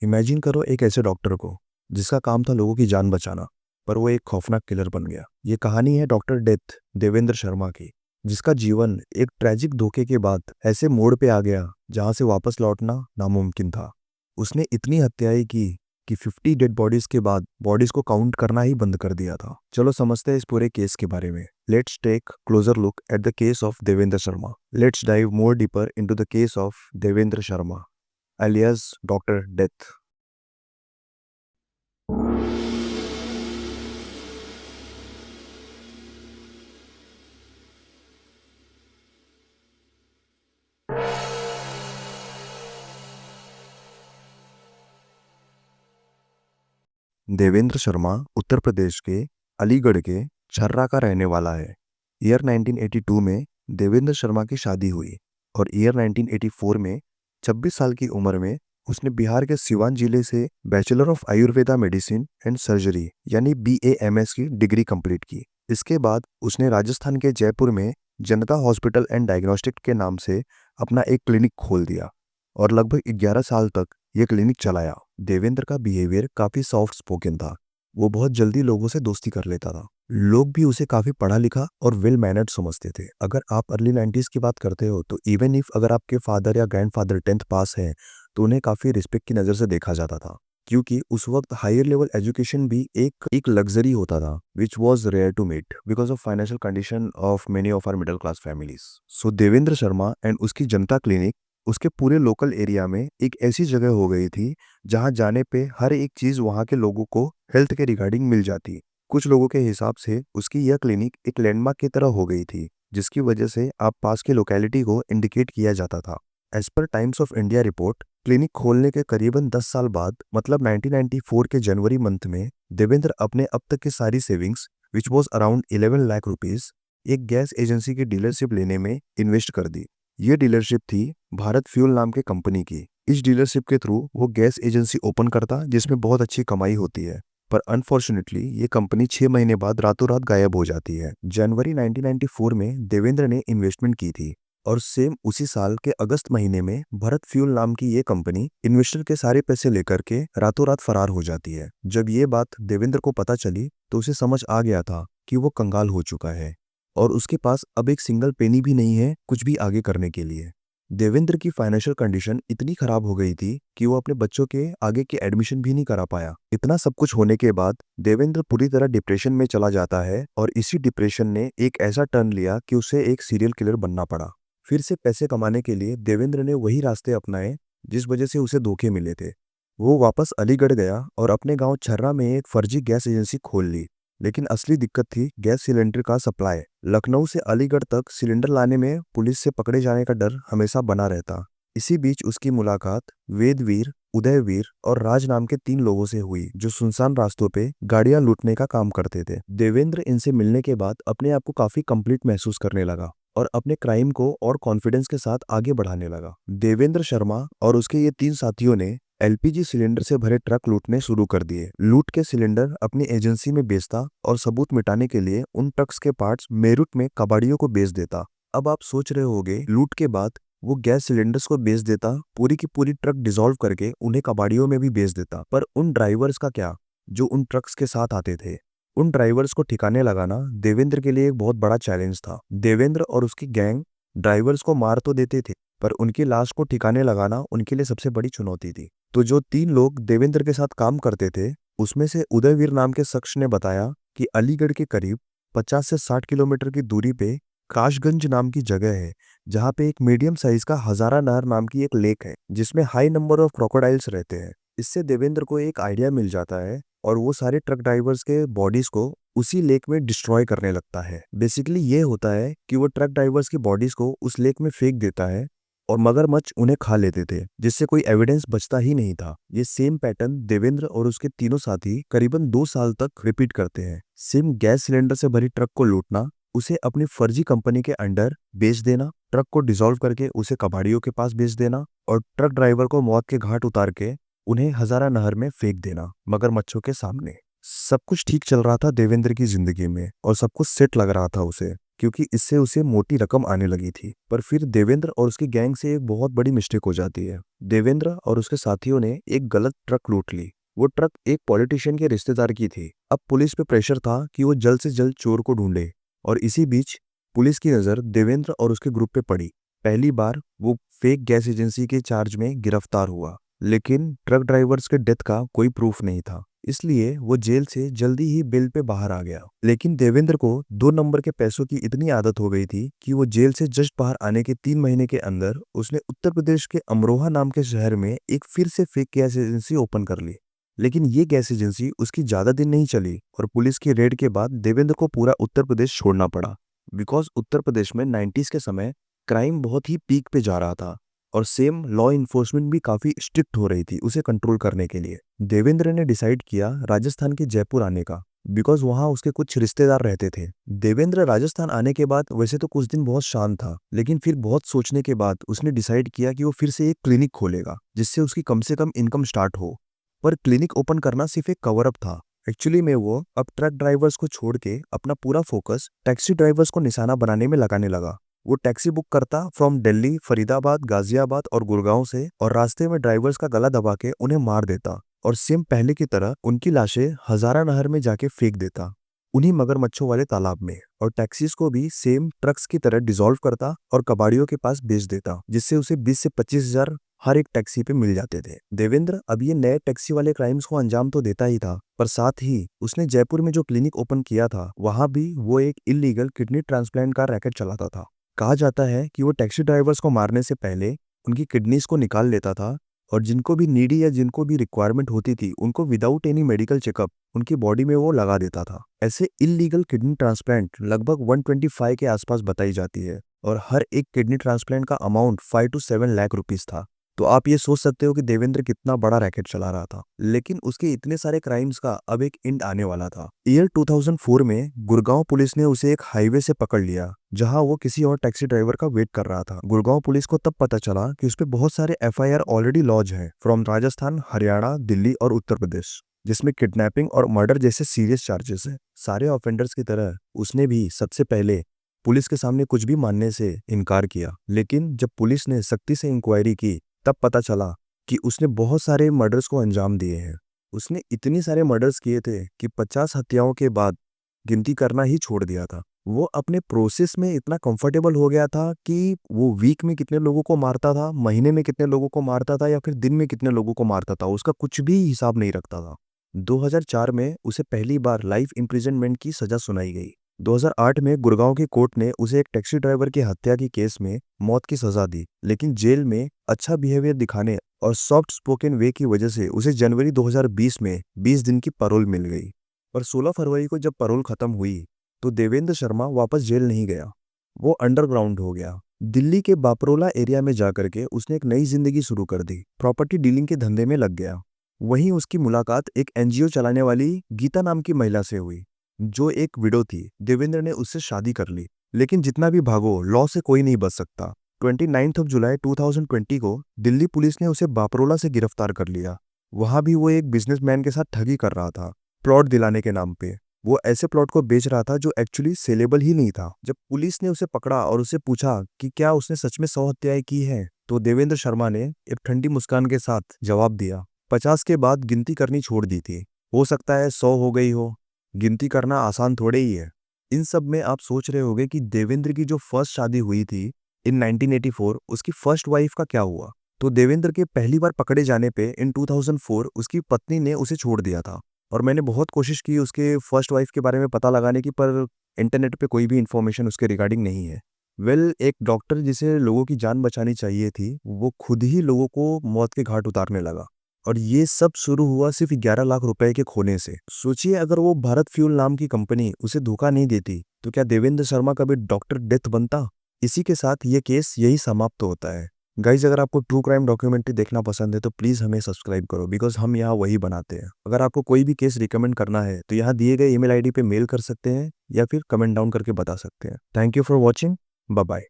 Imagine करो एक ऐसे डॉक्टर को जिसका काम था लोगों की जान बचाना, पर वो एक खौफनाक किलर बन गया। ये कहानी है डॉक्टर डेथ देवेंद्र शर्मा की, जिसका जीवन एक ट्रैजिक धोखे के बाद ऐसे मोड़ पे आ गया जहां से वापस लौटना नामुमकिन था। उसने इतनी हत्याएं की कि 50 डेड बॉडीज के बाद बॉडीज को काउंट करना ही बंद कर दिया था। चलो समझते हैं इस पूरे केस के बारे में। Let's take closer look at the case of Devendra Sharma. Let's dive more deeper into the case of Devendra Sharma alias Dr. Death। Devendra Sharma Uttar Pradesh के अलीगढ़ के छर्रा का रहने वाला है। ईयर 1982 में देवेंद्र शर्मा की शादी हुई और ईयर 1984 में 26 साल की उम्र में उसने बिहार के सिवान जिले से bachelor of Ayurveda medicine and surgery यानी BAMS की डिग्री कंप्लीट की। इसके बाद उसने राजस्थान के जयपुर में जनता हॉस्पिटल एंड डायग्नोस्टिक के नाम से अपना एक क्लिनिक खोल दिया और लगभग 11 साल तक ये क्लिनिक चलाया। देवेंद्र का बिहेवियर काफी सॉफ्ट स्पोकन था। वो बहुत जल्दी लोगों से दोस्ती कर लेता था। लोग भी उसे काफी पढ़ा लिखा और वेल मैनर्ड समझते थे। अगर आप अर्ली 90s की बात करते हो तो इवन इफ अगर आपके फादर या ग्रैंडफादर 10th पास हैं तो उन्हें काफी रिस्पेक्ट की नजर से देखा जाता था, क्योंकि उस वक्त हायर लेवल एजुकेशन भी एक लग्जरी होता था which was rare to meet because of financial condition of many of our middle class families. So Devendra Sharma and उसकी जनता क्लिनिक उसके पूरे लोकल एरिया में एक ऐसी जगह हो गई थी जहां जाने पे हर एक चीज वहां के लोगों को हेल्थ के रिगार्डिंग मिल जाती। कुछ लोगों के हिसाब से उसकी यह क्लिनिक एक लैंडमार्क की तरह हो गई थी, जिसकी वजह से आप पास की लोकेलिटी को इंडिकेट किया जाता था। As per Times of India report, clinic खोलने के करीबन 10 साल बाद मतलब 1994 के जनवरी मंथ में देवेंद्र अपने अब तक की सारी savings which was around 11 lakh rupees एक गैस एजेंसी की डीलरशिप लेने में इन्वेस्ट कर दी। ये डीलरशिप थी भारत फ्यूल नाम के कंपनी की। इस डीलरशिप के थ्रू वो गैस एजेंसी ओपन करता जिसमें बहुत अच्छी कमाई होती है, पर अनफॉर्चुनेटली ये कंपनी 6 महीने बाद रातों रात गायब हो जाती है। जनवरी 1994 में देवेंद्र ने इन्वेस्टमेंट की थी और सेम उसी साल के अगस्त महीने में भारत फ्यूल नाम की ये कंपनी इन्वेस्टर के सारे पैसे लेकर के रातों रात फरार हो जाती है। जब ये बात देवेंद्र को पता चली तो उसे समझ आ गया था कि वो कंगाल हो चुका है और उसके पास अब एक सिंगल पेनी भी नहीं है कुछ भी आगे करने के लिए। देवेंद्र की फाइनेंशियल कंडीशन इतनी खराब हो गई थी कि वो अपने बच्चों के आगे के एडमिशन भी नहीं करा पाया। इतना सब कुछ होने के बाद देवेंद्र पूरी तरह डिप्रेशन में चला जाता है और इसी डिप्रेशन ने एक ऐसा टर्न लिया कि उसे एक सीरियल किलर बनना पड़ा। फिर से पैसे कमाने के लिए देवेंद्र ने वही रास्ते अपनाए जिस वजह से उसे धोखे मिले थे। वो वापस अलीगढ़ गया और अपने गांव छर्रा में एक फर्जी गैस एजेंसी खोल ली। लेकिन असली दिक्कत थी गैस सिलेंडर का सप्लाई। लखनऊ से अलीगढ़ तक सिलेंडर लाने में पुलिस से पकड़े जाने का डर हमेशा बना रहता। इसी बीच उसकी मुलाकात वेदवीर, उदयवीर और राज नाम के 3 लोगों से हुई जो सुनसान रास्तों पे गाड़ियां लूटने का काम करते थे। देवेंद्र इनसे मिलने के बाद अपने आप को काफी कंप्लीट महसूस करने लगा और अपने क्राइम को और कॉन्फिडेंस के साथ आगे बढ़ाने लगा। देवेंद्र शर्मा और उसके ये 3 साथियों ने LPG सिलेंडर से भरे ट्रक लूटने शुरू कर दिए। लूट के सिलेंडर अपनी एजेंसी में बेचता और सबूत मिटाने के लिए उन ट्रक्स के पार्ट्स मेरठ में कबाड़ियों को बेच देता। अब आप सोच रहे होंगे लूट के बाद वो गैस सिलेंडर्स को बेच देता, पूरी की पूरी ट्रक डिसॉल्व करके उन्हें कबाड़ियों में भी बेच देता, पर उन ड्राइवर्स का क्या जो उन ट्रक्स के साथ आते थे? उन ड्राइवर्स को ठिकाने लगाना देवेंद्र के लिए एक बहुत बड़ा चैलेंज था। देवेंद्र और उसकी गैंग ड्राइवर्स को मार तो देते थे, पर उनकी लाश को ठिकाने लगाना उनके लिए सबसे बड़ी चुनौती थी। तो जो 3 लोग देवेंद्र के साथ काम करते थे उसमें से उदयवीर नाम के शख्स ने बताया कि अलीगढ़ के करीब 50 से 60 किलोमीटर की दूरी पे काशगंज नाम की जगह है जहां पे एक मीडियम साइज का हजारा नहर नाम की एक लेक है जिसमें हाई नंबर ऑफ क्रोकोडाइल्स रहते हैं। इससे देवेंद्र को एक आइडिया मिल जाता है और वो सारे ट्रक ड्राइवर्स के बॉडीज को उसी लेक में डिस्ट्रॉय करने लगता है। बेसिकली ये होता है कि वो ट्रक ड्राइवर्स की बॉडीज को उस लेक में फेंक देता है और मगरमच्छ उन्हें खा लेते थे, जिससे कोई एविडेंस बचता ही नहीं था। ये सेम पैटर्न देवेंद्र और उसके तीनों साथी करीबन 2 साल तक रिपीट करते हैं। सेम गैस सिलेंडर से भरी ट्रक को लूटना, उसे अपनी फर्जी कंपनी के अंडर बेच देना, ट्रक को डिसॉल्व करके उसे कबाड़ियों के पास बेच देना और ट्रक ड्राइवर को मौत के घाट उतार के उन्हें हजारा नहर में फेंक देना मगरमच्छों के सामने। सब कुछ ठीक चल रहा था देवेंद्र की जिंदगी में और सब कुछ सेट लग रहा था उसे क्योंकि इससे उसे मोटी रकम आने लगी थी। पर फिर देवेंद्र और उसकी गैंग से एक बहुत बड़ी मिस्टेक हो जाती है। देवेंद्र और उसके साथियों ने एक गलत ट्रक लूट ली। वो ट्रक एक पॉलिटिशियन के रिश्तेदार की थी। अब पुलिस पे प्रेशर था कि वो जल्द से जल्द चोर को ढूंढे और इसी बीच पुलिस की नज़र देवेंद्र और उसके ग्रुप पे पड़ी। पहली बार वो फेक गैस एजेंसी के चार्ज में गिरफ्तार हुआ, लेकिन ट्रक ड्राइवर्स के डेथ का कोई प्रूफ नहीं था, इसलिए वो जेल से जल्दी ही बेल पे बाहर आ गया। लेकिन देवेंद्र को 2 नंबर के पैसों की इतनी आदत हो गई थी कि वो जेल से जस्ट बाहर आने के 3 महीने के अंदर उसने उत्तर प्रदेश के अमरोहा नाम के शहर में एक फिर से फेक गैस एजेंसी ओपन कर ली। लेकिन ये गैस एजेंसी उसकी ज्यादा दिन नहीं चली और पुलिस की रेड के बाद देवेंद्र को पूरा उत्तर प्रदेश छोड़ना पड़ा। बिकॉज उत्तर प्रदेश में 90s के समय क्राइम बहुत ही पीक पे जा रहा था और सेम लॉ इन्फोर्समेंट भी काफी स्ट्रिक्ट हो रही थी उसे कंट्रोल करने के लिए। देवेंद्र ने डिसाइड किया राजस्थान के जयपुर आने का, बिकॉज वहां उसके कुछ रिश्तेदार रहते थे। देवेंद्र राजस्थान आने के बाद वैसे तो कुछ दिन बहुत शांत था, लेकिन फिर बहुत सोचने के बाद उसने डिसाइड किया कि वो फिर से एक क्लिनिक खोलेगा जिससे उसकी कम से कम इनकम स्टार्ट हो। पर क्लिनिक ओपन करना सिर्फ एक कवर अप था। एक्चुअली में वो अब ट्रक ड्राइवर्स को छोड़ के अपना पूरा फोकस टैक्सी ड्राइवर्स को निशाना बनाने में लगाने लगा। वो टैक्सी बुक करता फ्रॉम दिल्ली, फरीदाबाद, गाजियाबाद और गुड़गांव से और रास्ते में ड्राइवर्स का गला दबा के उन्हें मार देता और सेम पहले की तरह उनकी लाशें हजारा नहर में जाके फेंक देता, उन्हीं मगरमच्छों वाले तालाब में। और टैक्सीज को भी सेम ट्रक्स की तरह डिसॉल्व करता और कबाड़ियों के पास बेच देता, जिससे उसे 20 से 25 हजार हर एक टैक्सी पे मिल जाते थे। देवेंद्र अब ये नए टैक्सी वाले क्राइम्स को अंजाम तो देता ही था, पर साथ ही उसने जयपुर में जो क्लिनिक ओपन किया था वहां भी वो एक इलीगल किडनी ट्रांसप्लांट का रैकेट चलाता था। कहा जाता है कि वो टैक्सी ड्राइवर्स को मारने से पहले उनकी किडनीज को निकाल लेता था और जिनको भी नीडी या जिनको भी रिक्वायरमेंट होती थी उनको विदाउट एनी मेडिकल चेकअप उनकी बॉडी में वो लगा देता था। ऐसे इलीगल किडनी ट्रांसप्लांट लगभग 125 के आसपास बताई जाती है और हर एक किडनी ट्रांसप्लांट का अमाउंट 5 to 7 लाख रुपीस था। तो आप ये सोच सकते हो कि देवेंद्र कितना बड़ा रैकेट चला रहा था। लेकिन उसके इतने सारे क्राइम्स का अब एक एंड आने वाला था। ईयर 2004 में गुड़गांव पुलिस ने उसे एक हाईवे से पकड़ लिया जहां वो किसी और टैक्सी ड्राइवर का वेट कर रहा था। गुड़गांव पुलिस को तब पता चला कि उस पर बहुत सारे FIR ऑलरेडी लॉन्च हैं फ्रॉम राजस्थान, हरियाणा, दिल्ली और उत्तर प्रदेश, जिसमें किडनैपिंग और मर्डर जैसे सीरियस चार्जेस हैं। सारे ऑफेंडर्स की तरह उसने भी सबसे पहले पुलिस के सामने कुछ भी मानने से इनकार किया। लेकिन जब पुलिस ने सख्ती से इंक्वायरी की तब पता चला कि उसने बहुत सारे मर्डर्स को अंजाम दिए हैं। उसने इतने सारे मर्डर्स किए थे कि 50 हत्याओं के बाद गिनती करना ही छोड़ दिया था। वो अपने प्रोसेस में इतना कंफर्टेबल हो गया था कि वो वीक में कितने लोगों को मारता था, महीने में कितने लोगों को मारता था या फिर दिन में कितने लोगों को मारता था, उसका कुछ भी हिसाब नहीं रखता था। 2004 में उसे पहली बार लाइफ इम्प्रिजनमेंट की सजा सुनाई गई। 2008 में गुड़गांव की कोर्ट ने उसे एक टैक्सी ड्राइवर की हत्या की केस में मौत की सजा दी, लेकिन जेल में अच्छा बिहेवियर दिखाने और सॉफ्ट स्पोकन वे की वजह से उसे जनवरी 2020 में 20 दिन की पैरोल मिल गई। पर 16 फरवरी को जब पैरोल खत्म हुई तो देवेंद्र शर्मा वापस जेल नहीं गया, वो अंडरग्राउंड हो गया। दिल्ली के बापरोला एरिया में जाकर के उसने एक नई जिंदगी शुरू कर दी, प्रॉपर्टी डीलिंग के धंधे में लग गया। वहीं उसकी मुलाकात एक NGO चलाने वाली गीता नाम की महिला से हुई जो एक विडो थी। देवेंद्र ने उससे शादी कर ली, लेकिन जितना भी भागो लॉ से कोई नहीं बच सकता। 29 जुलाई 2020 को दिल्ली पुलिस ने उसे बापरोला से गिरफ्तार कर लिया। वहां भी वो एक बिजनेसमैन के साथ ठगी कर रहा था प्लॉट दिलाने के नाम पे। वो ऐसे प्लॉट को बेच रहा था जो एक्चुअली सेलेबल ही नहीं था। जब पुलिस ने उसे पकड़ा और उसे पूछा कि क्या उसने सच में 100 हत्याएं की हैं, तो देवेंद्र शर्मा ने एक ठंडी मुस्कान के साथ जवाब दिया। 50 के बाद गिनती करनी छोड़ दी थी, हो सकता है 100 हो गई हो, गिनती करना आसान थोड़े ही है। इन सब में आप सोच रहे होंगे कि देवेंद्र की जो फर्स्ट शादी हुई थी इन 1984, उसकी फर्स्ट वाइफ का क्या हुआ। तो देवेंद्र के पहली बार पकड़े जाने पे इन 2004 उसकी पत्नी ने उसे छोड़ दिया था और मैंने बहुत कोशिश की उसके फर्स्ट वाइफ के बारे में पता लगाने की, पर इंटरनेट पे कोई भी इंफॉर्मेशन उसके रिगार्डिंग नहीं है। एक डॉक्टर जिसे लोगों की जान बचानी चाहिए थी वो खुद ही लोगों को मौत के घाट उतारने लगा और ये सब शुरू हुआ सिर्फ 11 लाख रुपए के खोने से। सोचिए अगर वो भारत फ्यूल नाम की कंपनी उसे धोखा नहीं देती तो क्या देवेंद्र शर्मा कभी डॉक्टर डेथ बनता। इसी के साथ ये केस यही समाप्त होता है। गाइज अगर आपको ट्रू क्राइम डॉक्यूमेंट्री देखना पसंद है तो प्लीज हमें सब्सक्राइब करो, बिकॉज हम यहाँ वही बनाते हैं। अगर आपको कोई भी केस रिकमेंड करना है तो यहाँ दिए गए email ID पे मेल कर सकते हैं या फिर कमेंट डाउन करके बता सकते हैं। Thank you for watching, bye bye.